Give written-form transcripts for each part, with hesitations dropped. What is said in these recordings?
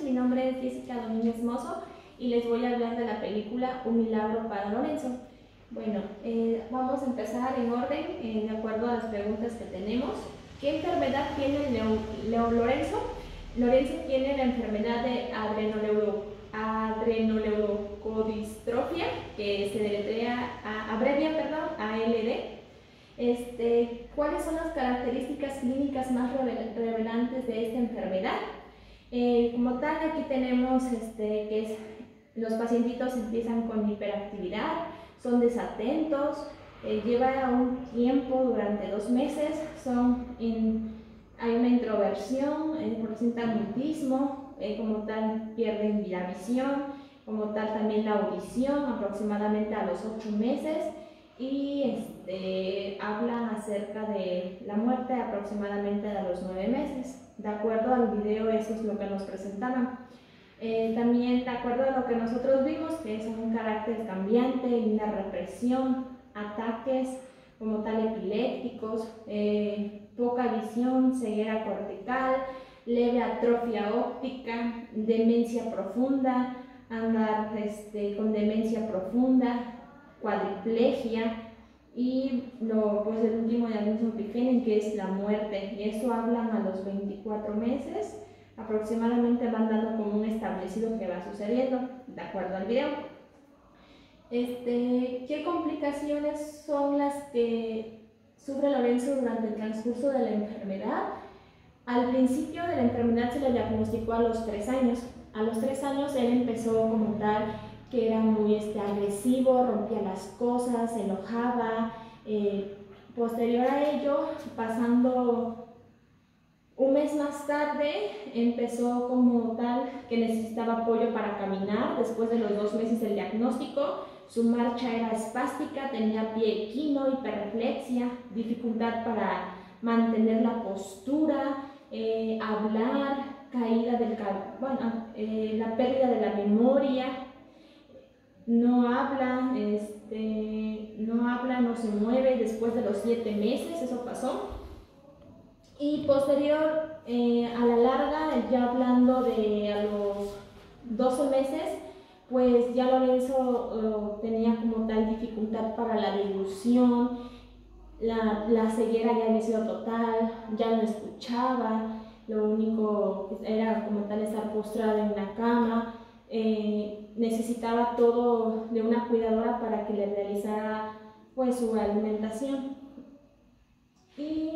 noches, mi nombre es Jessica Domínguez Mozo y les voy a hablar de la película Un milagro para Lorenzo. Bueno, vamos a empezar en orden, de acuerdo a las preguntas que tenemos. ¿Qué enfermedad tiene Lorenzo? Lorenzo tiene la enfermedad de adrenoleucodistrofia, que se deletrea, abrevia, ALD. ¿Cuáles son las características clínicas más relevantes de esta enfermedad? Como tal, aquí tenemos que los pacientitos empiezan con hiperactividad, son desatentos, lleva un tiempo durante 2 meses, hay una introversión, presentan mutismo, como tal pierden la visión, como tal también la audición aproximadamente a los 8 meses y hablan acerca de la muerte aproximadamente a los 9 meses. De acuerdo al video, eso es lo que nos presentaban. También de acuerdo a lo que nosotros vimos, que es un carácter cambiante, una represión, ataques como tal epilépticos, poca visión, ceguera cortical, leve atrofia óptica, demencia profunda, andar con demencia profunda, cuadriplegia y pues el último diagnóstico que tienen, que es la muerte, y eso hablan a los 24 meses. Aproximadamente van dando como un establecido que va sucediendo, de acuerdo al video. ¿Qué complicaciones son las que sufre Lorenzo durante el transcurso de la enfermedad? Al principio de la enfermedad se le diagnosticó a los 3 años. A los 3 años él empezó como tal, que era muy agresivo, rompía las cosas, se enojaba. Posterior a ello, pasando un mes más tarde, empezó como tal que necesitaba apoyo para caminar. Después de los 2 meses del diagnóstico, su marcha era espástica, tenía pie equino, hiperreflexia, dificultad para mantener la postura, hablar, caída del cabello, la pérdida de la memoria, no habla, no se mueve después de los 7 meses, eso pasó. Y posterior, a la larga, ya hablando de a los 12 meses, pues ya Lorenzo tenía como tal dificultad para la deglución, la ceguera ya había sido total, ya no escuchaba, lo único que era como tal estar postrado en la cama, necesitaba todo de una cuidadora para que le realizara pues su alimentación. Y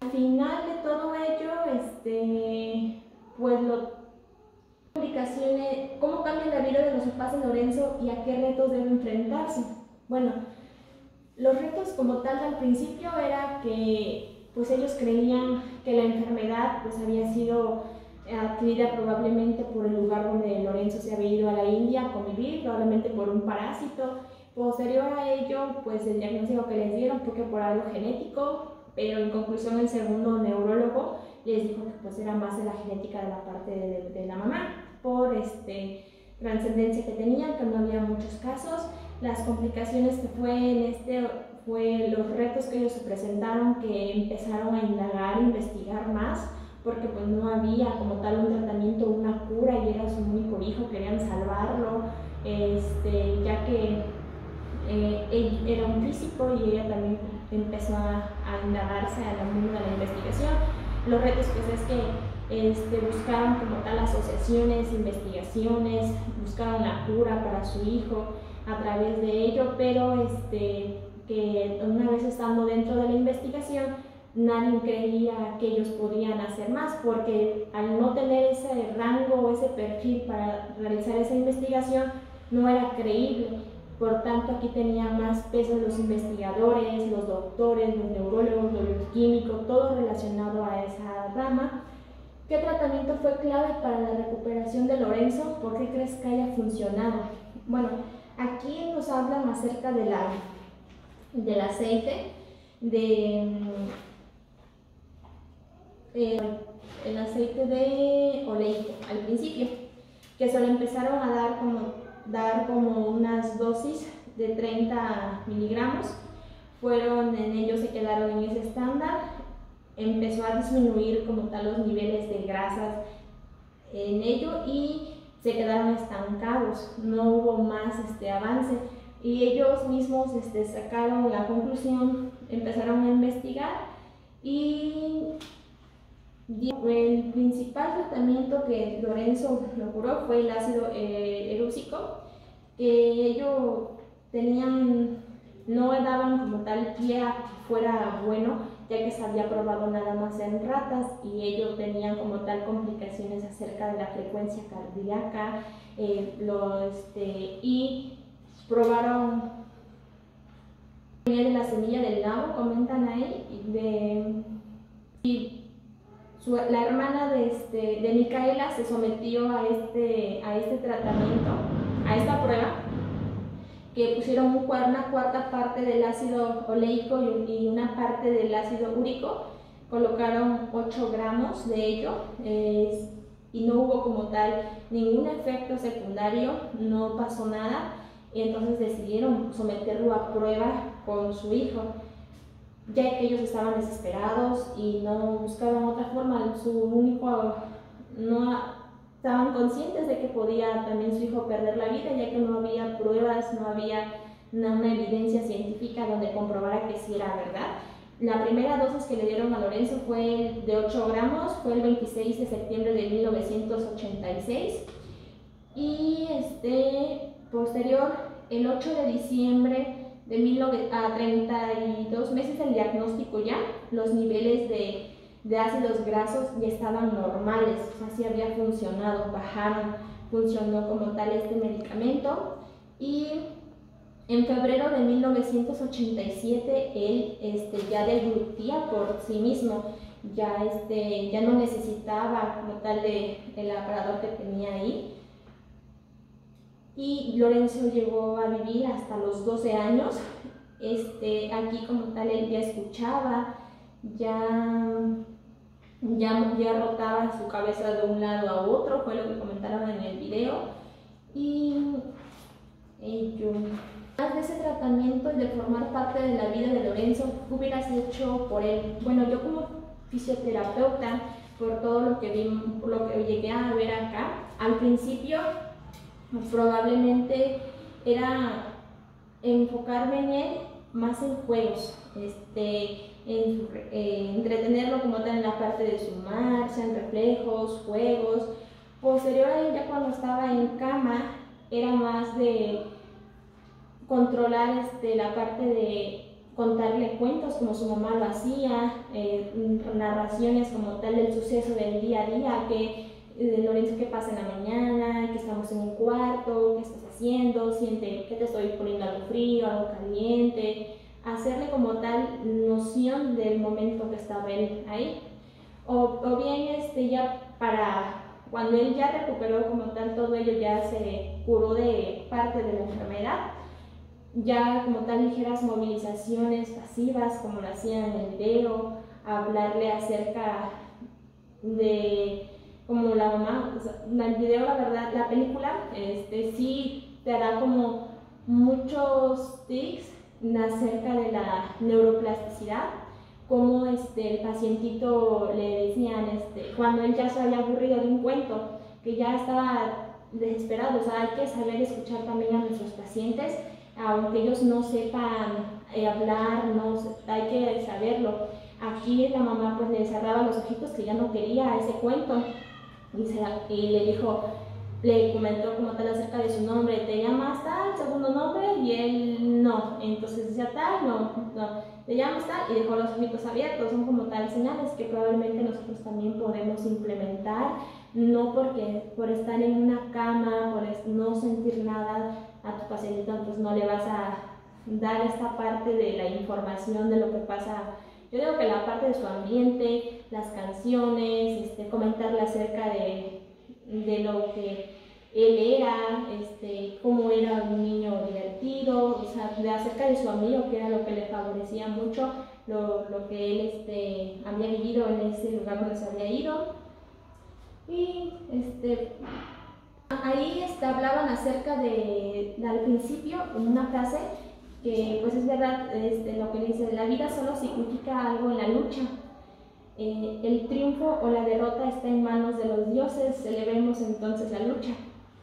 al final de todo ello, pues complicaciones, cómo cambia la vida de los papás de Lorenzo y a qué retos debe enfrentarse. Bueno, los retos como tal al principio era que pues ellos creían que la enfermedad pues había sido adquirida probablemente por el lugar donde Lorenzo se había ido a la India a convivir, probablemente por un parásito. Posterior a ello, pues el diagnóstico que les dieron fue que por algo genético, pero en conclusión el segundo neurólogo les dijo que pues era más de la genética de la parte de la mamá, por trascendencia que tenían, que no había muchos casos. Las complicaciones que fue los retos que ellos se presentaron, que empezaron a indagar, investigar más, porque pues no había como tal un tratamiento, una cura, y era su único hijo, querían salvarlo, ya que él era un físico y ella también empezó a indagarse al mundo de la investigación. Los retos pues es que buscaron como tal asociaciones, investigaciones, buscaron la cura para su hijo a través de ello, pero que una vez estando dentro de la investigación, nadie creía que ellos podían hacer más, porque al no tener ese rango o ese perfil para realizar esa investigación, no era creíble. Por tanto, aquí tenía más peso los investigadores, los doctores, los neurólogos, los bioquímicos, todo relacionado a esa rama. ¿Qué tratamiento fue clave para la recuperación de Lorenzo? ¿Por qué crees que haya funcionado? Bueno, aquí nos hablan acerca del aceite, el aceite de oleico al principio, que se lo empezaron a dar como unas dosis de 30 miligramos. En ellos se quedaron en ese estándar empezó a disminuir como tal los niveles de grasas en ello y se quedaron estancados, no hubo más avance, y ellos mismos sacaron la conclusión, empezaron a investigar y el principal tratamiento que Lorenzo logró fue el ácido erucico, que ellos no daban como tal pie a que fuera bueno, ya que se había probado nada más en ratas y ellos tenían como tal complicaciones acerca de la frecuencia cardíaca, y probaron de la semilla del nabo, comentan ahí, la hermana de Micaela se sometió a este tratamiento, a esta prueba, que pusieron una cuarta parte del ácido oleico y una parte del ácido úrico, colocaron 8 gramos de ello, y no hubo como tal ningún efecto secundario, no pasó nada, y entonces decidieron someterlo a prueba con su hijo, ya que ellos estaban desesperados y no buscaban otra forma, estaban conscientes de que podía también su hijo perder la vida, ya que no había pruebas, no había una evidencia científica donde comprobara que sí era verdad. La primera dosis que le dieron a Lorenzo fue de 8 gramos, fue el 26 de septiembre de 1986, y posterior, el 8 de diciembre a 32 meses del diagnóstico ya, los niveles de ácidos grasos ya estaban normales, o sea, sí había funcionado, bajaron, funcionó como tal este medicamento. Y en febrero de 1987 él ya deglutía por sí mismo, ya no necesitaba como tal el aparador que tenía ahí. Y Lorenzo llegó a vivir hasta los 12 años. Aquí como tal él ya escuchaba, ya rotaba su cabeza de un lado a otro, fue lo que comentaron en el video. Y más de ese tratamiento y de formar parte de la vida de Lorenzo, ¿qué hubieras hecho por él? Bueno, yo como fisioterapeuta, por todo lo que llegué a ver acá, al principio probablemente era enfocarme en él más en juegos, entretenerlo como tal en la parte de su marcha, en reflejos, juegos. Posterior a él, ya cuando estaba en cama, era más de controlar la parte de contarle cuentos como su mamá lo hacía, narraciones como tal del suceso del día a día, Lorenzo, ¿qué pasa en la mañana? Que estamos en un cuarto, ¿qué estás haciendo? Siente que te estoy poniendo algo frío, algo caliente, hacerle como tal noción del momento que estaba él ahí. O bien ya para cuando él ya recuperó como tal todo ello, ya se curó de parte de la enfermedad, ya como tal ligeras movilizaciones pasivas como lo hacían en el video, hablarle acerca de como la mamá, o sea, el video, la verdad, la película, sí te da como muchos tips acerca de la neuroplasticidad, como el pacientito le decían, cuando él ya se había aburrido de un cuento, que ya estaba desesperado, o sea, hay que saber escuchar también a nuestros pacientes, aunque ellos no sepan hablar, hay que saberlo. Aquí la mamá pues le cerraba los ojitos que ya no quería ese cuento, y le comentó como tal acerca de su nombre, te llamas tal, segundo nombre, y él no, entonces decía tal, no, te llamas tal, y dejó los ojitos abiertos. Son como tal señales que probablemente nosotros también podemos implementar, no por estar en una cama, por no sentir nada a tu paciente, pues no le vas a dar esta parte de la información de lo que pasa. Yo digo que la parte de su ambiente, las canciones, comentarle acerca de lo que él era, cómo era un niño divertido, o sea, acerca de su amigo, que era lo que le favorecía mucho, lo que él había vivido en ese lugar donde se había ido. Y ahí hablaban acerca al principio, una frase que pues es verdad, lo que dice, la vida solo significa algo en la lucha. el triunfo o la derrota está en manos de los dioses, celebremos entonces la lucha.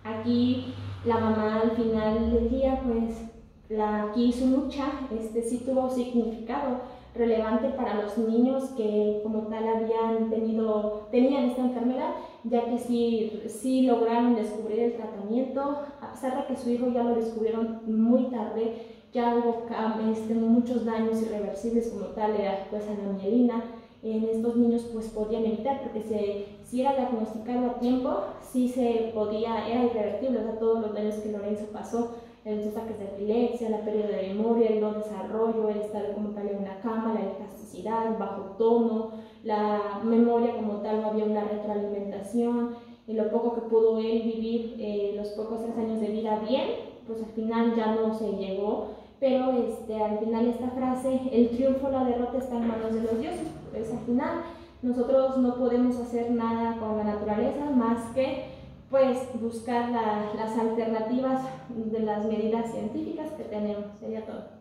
Aquí la mamá al final del día, pues aquí su lucha sí tuvo significado relevante para los niños que como tal tenían esta enfermedad, ya que sí lograron descubrir el tratamiento, a pesar de que su hijo ya lo descubrieron muy tarde, ya hubo muchos daños irreversibles como tal, era pues a la mielina. En estos niños pues podían evitar, porque si era diagnosticado a tiempo, sí se podía, era irrevertible, o sea, todos los daños que Lorenzo pasó, los ataques de epilepsia, la pérdida de memoria, el no desarrollo, el estar como tal en una cama, la elasticidad, el bajo tono, la memoria como tal, no había una retroalimentación, y lo poco que pudo él vivir, los pocos 3 años de vida bien, pues al final ya no se llegó. Pero al final esta frase, el triunfo, la derrota está en manos de los dioses, pues al final nosotros no podemos hacer nada con la naturaleza más que pues buscar las alternativas de las medidas científicas que tenemos. Sería todo.